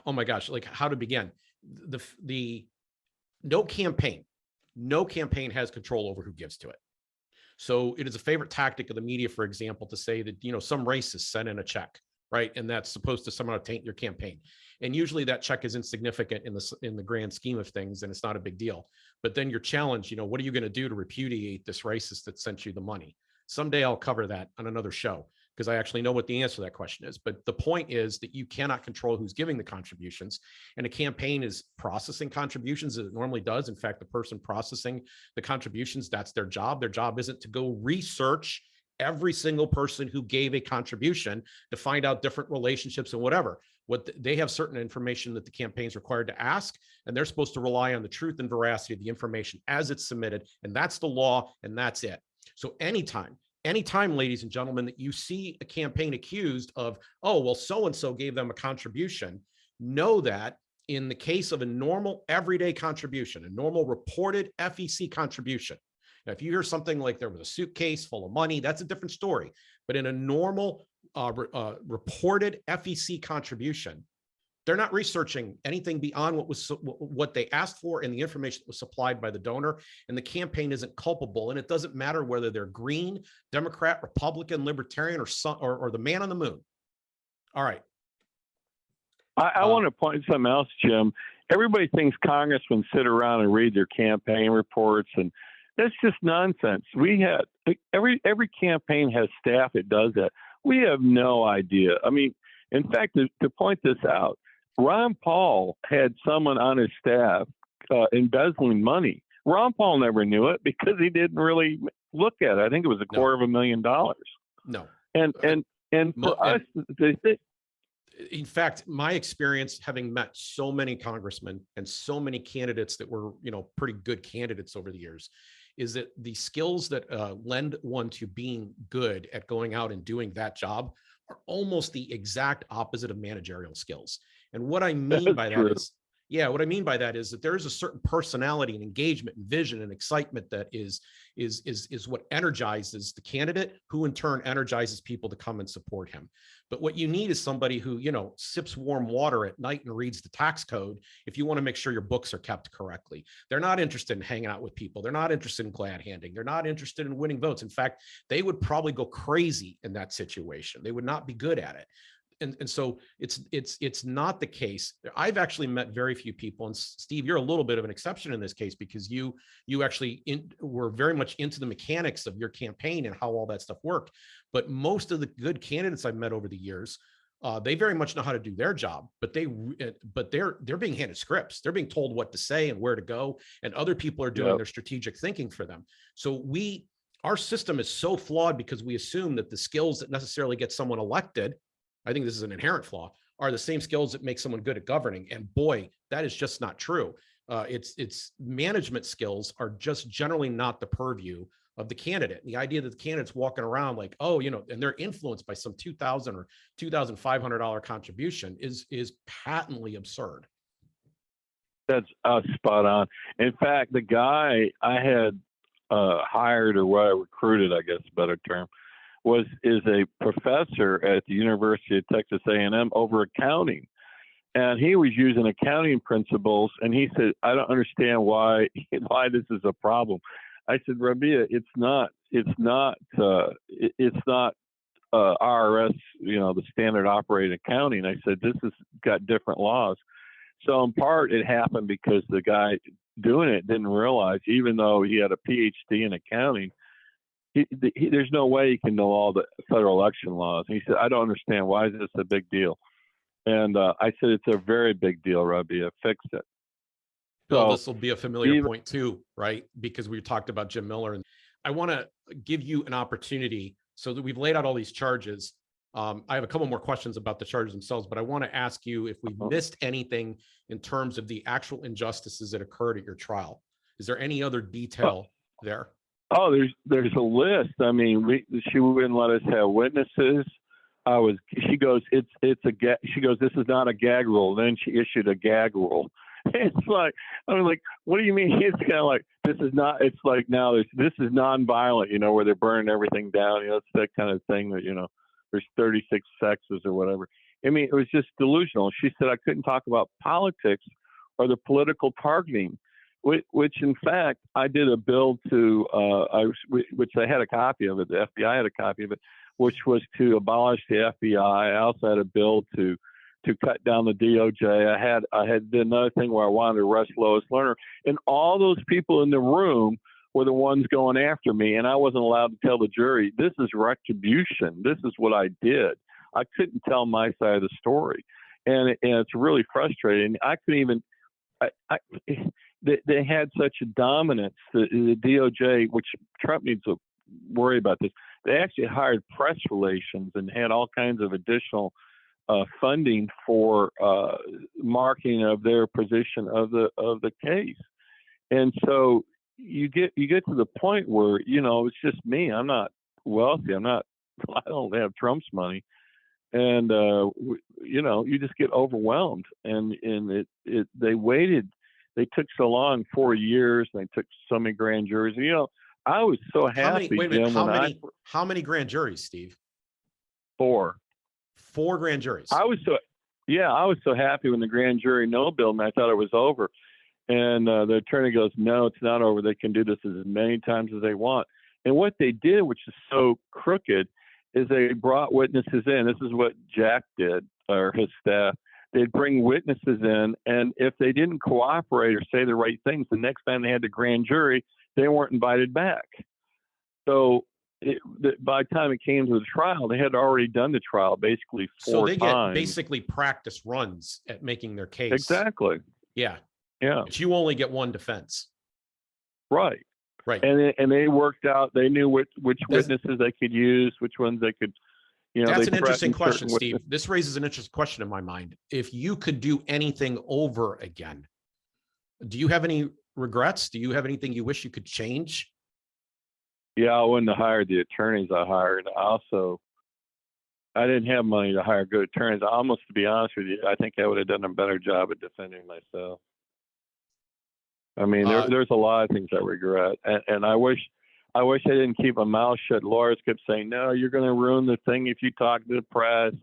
B: my gosh, like how to begin? No campaign has control over who gives to it. So it is a favorite tactic of the media, for example, to say that, some racist sent in a check, right? And that's supposed to somehow taint your campaign. And usually that check is insignificant in the grand scheme of things, and it's not a big deal. But then you're challenged, what are you going to do to repudiate this racist that sent you the money? Someday I'll cover that on another show, because I actually know what the answer to that question is. But the point is that you cannot control who's giving the contributions, and a campaign is processing contributions as it normally does. In fact, the person processing the contributions, that's their job. Their job isn't to go research every single person who gave a contribution to find out different relationships and whatever. They have certain information that the campaign is required to ask, and they're supposed to rely on the truth and veracity of the information as it's submitted. And that's the law, and that's it. So anytime, ladies and gentlemen, that you see a campaign accused of, oh, well, so-and-so gave them a contribution, know that in the case of a normal everyday contribution, a normal reported FEC contribution. Now, if you hear something like there was a suitcase full of money, that's a different story. But in a normal reported FEC contribution, they're not researching anything beyond what they asked for and the information that was supplied by the donor. And the campaign isn't culpable. And it doesn't matter whether they're Green, Democrat, Republican, Libertarian, or the man on the moon. All right.
D: I want to point something else, Jim. Everybody thinks congressmen sit around and read their campaign reports, and that's just nonsense. We had every campaign has staff that does that. We have no idea. I mean, in fact, to point this out, Ron Paul had someone on his staff embezzling money. Ron Paul never knew it because he didn't really look at it. I think it was $250,000.
B: No.
D: And for us,
B: in fact, my experience, having met so many congressmen and so many candidates that were, pretty good candidates over the years, is that the skills that lend one to being good at going out and doing that job are almost the exact opposite of managerial skills. And what I mean by that is, what I mean by that is that there is a certain personality and engagement and vision and excitement that is what energizes the candidate, who in turn energizes people to come and support him. But what you need is somebody who, sips warm water at night and reads the tax code if you want to make sure your books are kept correctly. They're not interested in hanging out with people. They're not interested in glad handing. They're not interested in winning votes. In fact, they would probably go crazy in that situation. They would not be good at it. And so it's not the case. I've actually met very few people, and Steve, you're a little bit of an exception in this case because you actually were very much into the mechanics of your campaign and how all that stuff worked. But most of the good candidates I've met over the years, they very much know how to do their job, but they're being handed scripts. They're being told what to say and where to go, and other people are doing their strategic thinking for them. So our system is so flawed because we assume that the skills that necessarily get someone elected, I think this is an inherent flaw, are the same skills that make someone good at governing. And boy, that is just not true. It's management skills are just generally not the purview of the candidate. The idea that the candidate's walking around like, and they're influenced by some $2,000 or $2,500 contribution is patently absurd.
D: That's spot on. In fact, the guy I had hired, or what I recruited, I guess a better term, is a professor at the University of Texas A&M over accounting. And he was using accounting principles, and he said, I don't understand why this is a problem. I said, Rabia, it's not IRS, the standard operating accounting. I said, this has got different laws. So in part, it happened because the guy doing it didn't realize, even though he had a PhD in accounting, there's no way he can know all the federal election laws. And he said, I don't understand. Why is this a big deal? And I said, it's a very big deal, Rabia. Fix it.
B: Bill, this will be a familiar point too, right? Because we talked about Jim Miller. And I want to give you an opportunity so that we've laid out all these charges. I have a couple more questions about the charges themselves, but I want to ask you if we missed anything in terms of the actual injustices that occurred at your trial. Is there any other detail there?
D: Oh, there's a list. I mean, she wouldn't let us have witnesses. She goes, this is not a gag rule. Then she issued a gag rule. It's like, I was like, what do you mean? It's kind of like, this is not, it's like now this is nonviolent, where they're burning everything down. It's that kind of thing that, there's 36 sexes or whatever. I mean, it was just delusional. She said I couldn't talk about politics or the political targeting, which in fact, I did a bill to, which I had a copy of it. The FBI had a copy of it, which was to abolish the FBI. I also had a bill to cut down the DOJ. I had did another thing where I wanted to arrest Lois Lerner, and all those people in the room were the ones going after me, and I wasn't allowed to tell the jury, this is retribution. This is what I did. I couldn't tell my side of the story, and it's really frustrating. I couldn't even. They had such a dominance. The DOJ, which Trump needs to worry about this. They actually hired press relations and had all kinds of additional funding for marketing of their position of the case. And so you get to the point where it's just me. I'm not wealthy. I don't have Trump's money, you know, you just get overwhelmed. And they waited. They took so long, 4 years. And they took so many grand juries. You know, I was so happy.
B: Wait a minute,
D: Jim,
B: how many grand juries, Steve?
D: 4.
B: 4 grand juries.
D: I was so happy when the grand jury no billed me. I thought it was over. And the attorney goes, no, it's not over. They can do this as many times as they want. And what they did, which is so crooked, is they brought witnesses in. This is what Jack did, or his staff. They'd bring witnesses in, and if they didn't cooperate or say the right things, the next time they had the grand jury, they weren't invited back. So by the time it came to the trial, they had already done the trial basically 4 times.
B: So they get basically practice runs at making their case.
D: Exactly.
B: Yeah.
D: Yeah.
B: But you only get one defense.
D: Right.
B: Right.
D: And they worked out. They knew which witnesses they could use, which ones they could. You know,
B: that's an interesting question,
D: certain
B: Steve. This raises an interesting question in my mind. If you could do anything over again, do you have any regrets? Do you have anything you wish you could change?
D: Yeah, I wouldn't have hired the attorneys I hired. I didn't have money to hire good attorneys. Almost, to be honest with you, I think I would have done a better job at defending myself. I mean, there's a lot of things I regret, and I wish I didn't keep my mouth shut. Lawyers kept saying, "No, you're going to ruin the thing if you talk to the press,"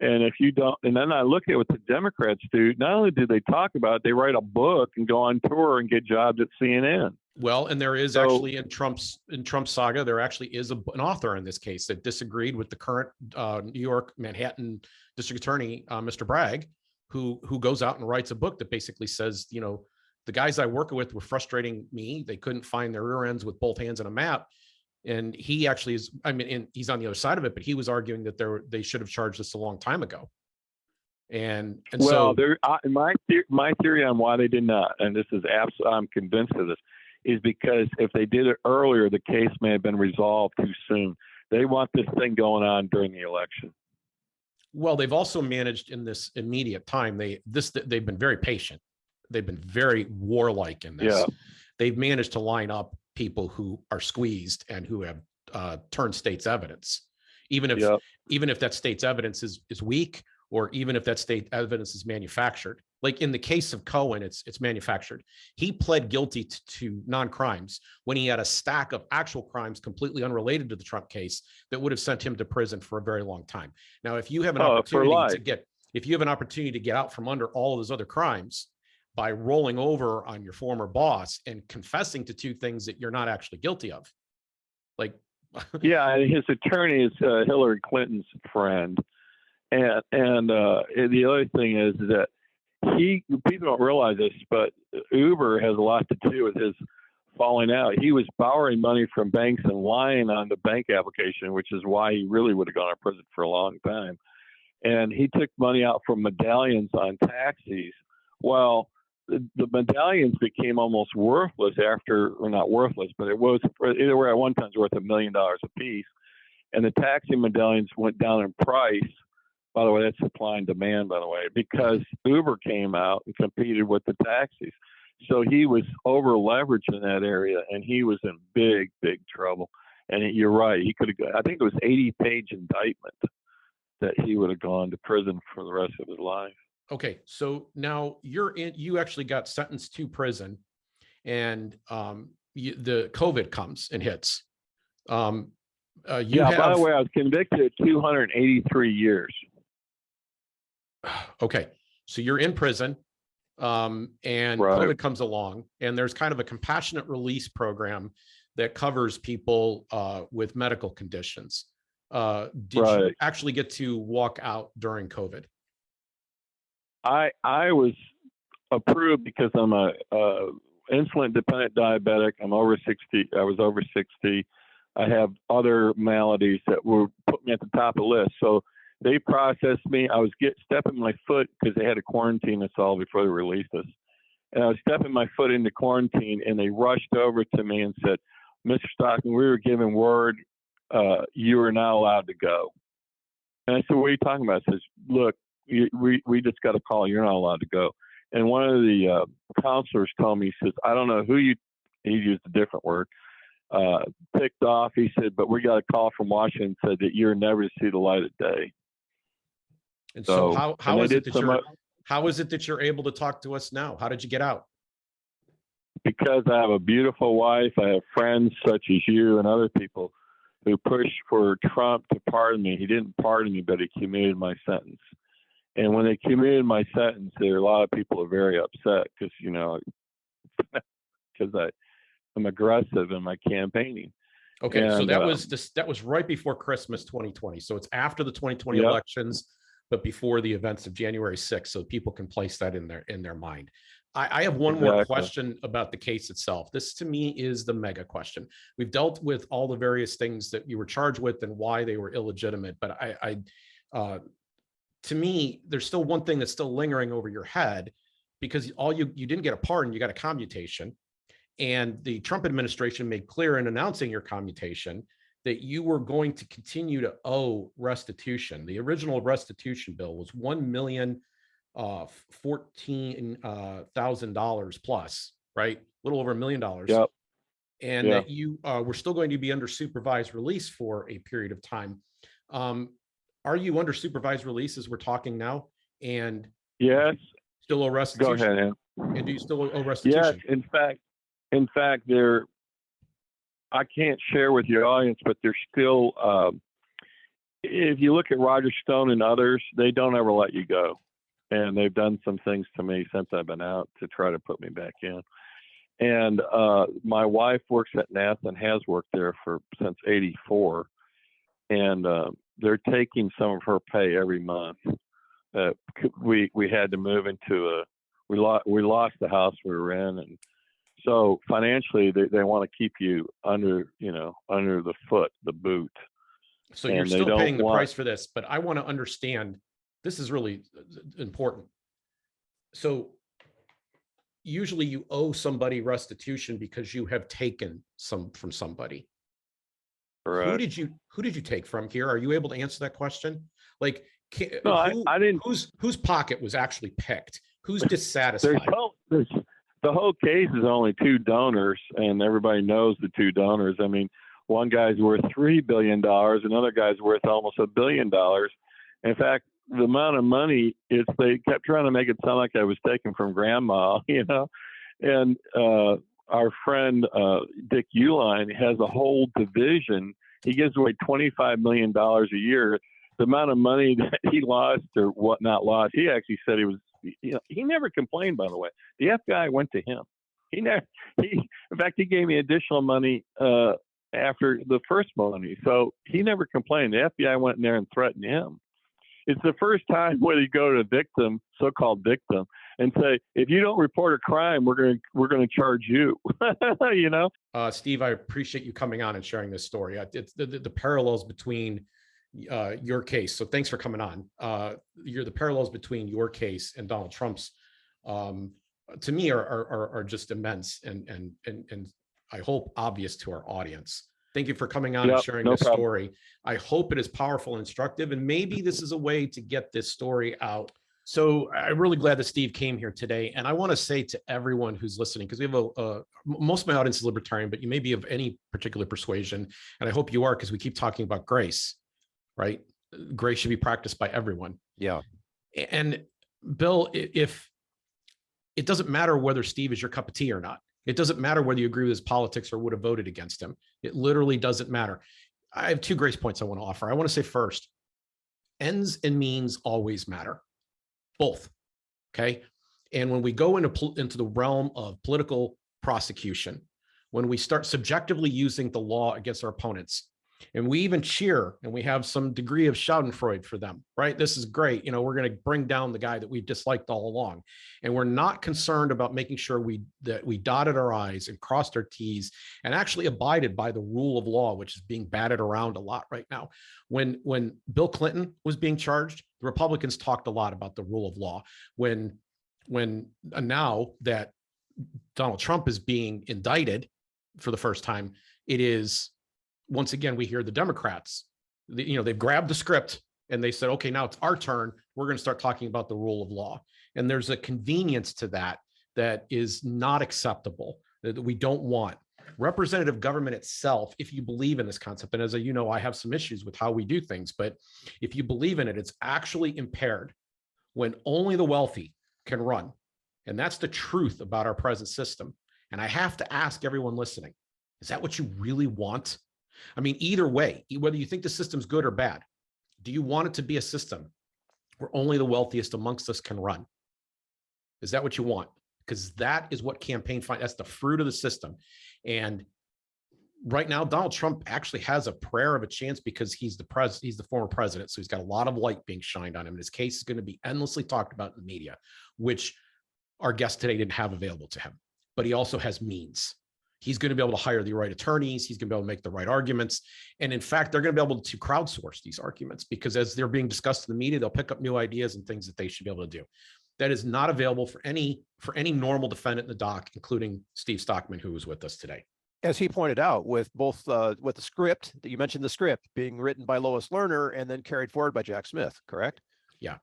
D: and if you don't. And then I look at what the Democrats do. Not only do they talk about it, they write a book and go on tour and get jobs at CNN.
B: Well, and there is actually in Trump's saga, there actually is an author in this case that disagreed with the current New York, Manhattan District Attorney, Mr. Bragg, who goes out and writes a book that basically says, you know, the guys I work with were frustrating me. They couldn't find their rear ends with both hands on a map. And he actually is, I mean, and he's on the other side of it, but he was arguing that they should have charged this a long time ago. And
D: well,
B: so
D: my theory on why they did not, and this is absolutely, I'm convinced of this, is because if they did it earlier, the case may have been resolved too soon. They want this thing going on during the election.
B: Well, they've also managed in this immediate time. They've been very patient. They've been very warlike in this.
D: Yeah.
B: They've managed to line up people who are squeezed and who have turned state's evidence, even if that state's evidence is weak, or even if that state evidence is manufactured. Like in the case of Cohen, it's manufactured. He pled guilty to non-crimes when he had a stack of actual crimes completely unrelated to the Trump case that would have sent him to prison for a very long time. Now, if you have an opportunity to get out from under all of those other crimes by rolling over on your former boss and confessing to 2 things that you're not actually guilty of, like
D: yeah, his attorney is Hillary Clinton's friend, and the other thing is that people don't realize this, but Uber has a lot to do with his falling out. He was borrowing money from banks and lying on the bank application, which is why he really would have gone to prison for a long time. And he took money out from medallions on taxis. Well, the medallions became almost worthless or not worthless, but it was, either way, at one time it was worth $1 million a piece. And the taxi medallions went down in price. By the way, that's supply and demand, by the way, because Uber came out and competed with the taxis. So he was over leveraged in that area, and he was in big, big trouble. And you're right. He could have, I think it was 80-page indictment that he would have gone to prison for the rest of his life.
B: Okay, so now you actually got sentenced to prison, and the COVID comes and hits. By the way, I was convicted at 283 years. Okay, so you're in prison, and
D: right.
B: COVID comes along, and there's kind of a compassionate release program that covers people with medical conditions. Did you actually get to walk out during COVID?
D: I was approved because I'm a insulin dependent diabetic. I'm over 60. I was over 60. I have other maladies that were put me at the top of the list. So they processed me. I was stepping my foot because they had to quarantine us all before they released us. And I was stepping my foot into quarantine, and they rushed over to me and said, "Mr. Stockman, we were given word you are now allowed to go." And I said, "What are you talking about?" I says, "Look, we just got a call. You're not allowed to go." And one of the counselors told me, he says, "I don't know who he used a different word, picked off." He said, "But we got a call from Washington said that you're never to see the light of day."
B: And so how
D: and
B: is
D: they
B: it
D: did
B: that
D: some,
B: how is it that you're able to talk to us now? How did you get out?
D: because I have a beautiful wife. I have friends such as you and other people who pushed for Trump to pardon me. He didn't pardon me, but he commuted my sentence. And when they commuted my sentence, there are a lot of people are very upset because, you know, because I'm aggressive in my campaigning.
B: Okay, so
D: And,
B: that was right before Christmas 2020. So it's after the 2020
D: Yep.
B: elections, but before the events of January 6th, so people can place that in their mind. I have one more
D: Exactly.
B: question about the case itself. This to me is the mega question. We've dealt with all the various things that you were charged with and why they were illegitimate, but to me, there's still one thing that's still lingering over your head, because you didn't get a pardon, you got a commutation. And the Trump administration made clear in announcing your commutation that you were going to continue to owe restitution. The original restitution bill was $1,014,000 plus, right? A little over $1 million.
D: Yep.
B: And that you were still going to be under supervised release for a period of time. Are you under supervised release as we're talking now? And
D: Yes.
B: still owe restitution?
D: Go ahead, Ann.
B: And do you still owe restitution?
D: Yes. In fact, I can't share with your audience, but there's still, if you look at Roger Stone and others, they don't ever let you go. And they've done some things to me since I've been out to try to put me back in. And my wife works at NASA and has worked there since '84. And they're taking some of her pay every month. We had to move into we lost the house we were in, and so financially they want to keep you under the boot.
B: So you're still paying the price for this, but I want to understand, this is really important. So usually you owe somebody restitution because you have taken some from somebody.
D: Correct.
B: Who did you take from here? Are you able to answer that question? Like,
D: no, I didn't.
B: Whose pocket was actually picked? Who's dissatisfied?
D: The whole case is only two donors, and everybody knows the two donors. I mean, one guy's worth $3 billion, another guy's worth almost $1 billion. In fact, the amount of money, they kept trying to make it sound like I was taken from grandma, and our friend Dick Uline has a whole division. He gives away $25 million a year. The amount of money that he lost or what not lost, he actually said he never complained, by the way. The FBI went to him. In fact, he gave me additional money after the first money. So he never complained. The FBI went in there and threatened him. It's the first time where you go to a victim, so-called victim, and say, if you don't report a crime, we're going to charge you.
B: Steve, I appreciate you coming on and sharing this story. It's the parallels between your case. So thanks for coming on. The parallels between your case and Donald Trump's, to me, are just immense and I hope obvious to our audience. Thank you for coming on and sharing this story. I hope it is powerful and instructive, and maybe this is a way to get this story out. So I'm really glad that Steve came here today. And I want to say to everyone who's listening, because we have most of my audience is libertarian, but you may be of any particular persuasion. And I hope you are, because we keep talking about grace, right? Grace should be practiced by everyone.
C: Yeah.
B: And Bill, if it doesn't matter whether Steve is your cup of tea or not, it doesn't matter whether you agree with his politics or would have voted against him. It literally doesn't matter. I have two grace points I want to offer. I want to say first, ends and means always matter. Both. Okay. And when we go into the realm of political prosecution, when we start subjectively using the law against our opponents, and we even cheer and we have some degree of schadenfreude for them, right? This is great. We're going to bring down the guy that we've disliked all along. And we're not concerned about making sure that we dotted our I's and crossed our T's and actually abided by the rule of law, which is being batted around a lot right now. When Bill Clinton was being charged, the Republicans talked a lot about the rule of law. When now that Donald Trump is being indicted for the first time, it is, once again, we hear the Democrats, they've grabbed the script and they said, okay, now it's our turn. We're going to start talking about the rule of law. And there's a convenience to that is not acceptable, that we don't want. representative government itself, if you believe in this concept, and as you know, I have some issues with how we do things, but if you believe in it, it's actually impaired when only the wealthy can run. And that's the truth about our present system. And I have to ask everyone listening, is that what you really want? I mean, either way, whether you think the system's good or bad, do you want it to be a system where only the wealthiest amongst us can run? Is that what you want? Because that is what campaign finance, that's the fruit of the system. And right now, Donald Trump actually has a prayer of a chance because he's the former president. So he's got a lot of light being shined on him. And his case is going to be endlessly talked about in the media, which our guest today didn't have available to him. But he also has means. He's going to be able to hire the right attorneys. He's going to be able to make the right arguments. And in fact, they're going to be able to crowdsource these arguments because as they're being discussed in the media, they'll pick up new ideas and things that they should be able to do. That is not available for any normal defendant in the dock, including Steve Stockman, who was with us today.
C: As he pointed out, with both with the script that you mentioned, the script being written by Lois Lerner and then carried forward by Jack Smith, correct?
B: Yeah.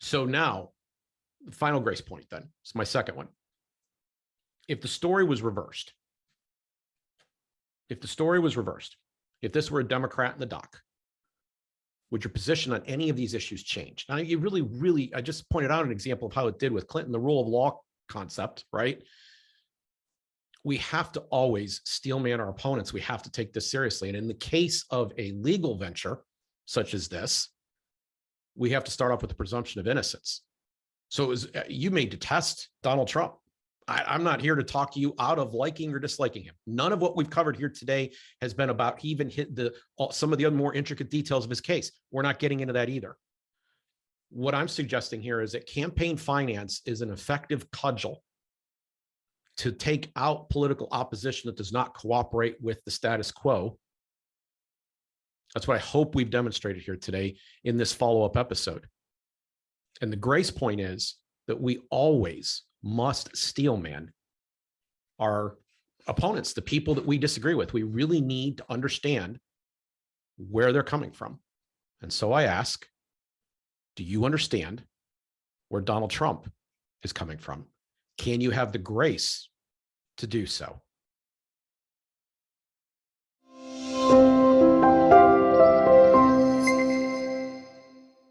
B: So now, the final grace point then, it's my second one. If the story was reversed, if this were a Democrat in the dock, would your position on any of these issues change? Now, you really, I just pointed out an example of how it did with Clinton, the rule of law concept, right? We have to always steelman our opponents. We have to take this seriously. And in the case of a legal venture such as this, we have to start off with the presumption of innocence. So you may detest Donald Trump. I'm not here to talk you out of liking or disliking him. None of what we've covered here today has been about he even hit some of the other more intricate details of his case. We're not getting into that either. What I'm suggesting here is that campaign finance is an effective cudgel to take out political opposition that does not cooperate with the status quo. That's what I hope we've demonstrated here today in this follow-up episode. And the grace point is that we always must steelman our opponents, the people that we disagree with. We really need to understand where they're coming from. And so I ask, do you understand where Donald Trump is coming from? Can you have the grace to do so?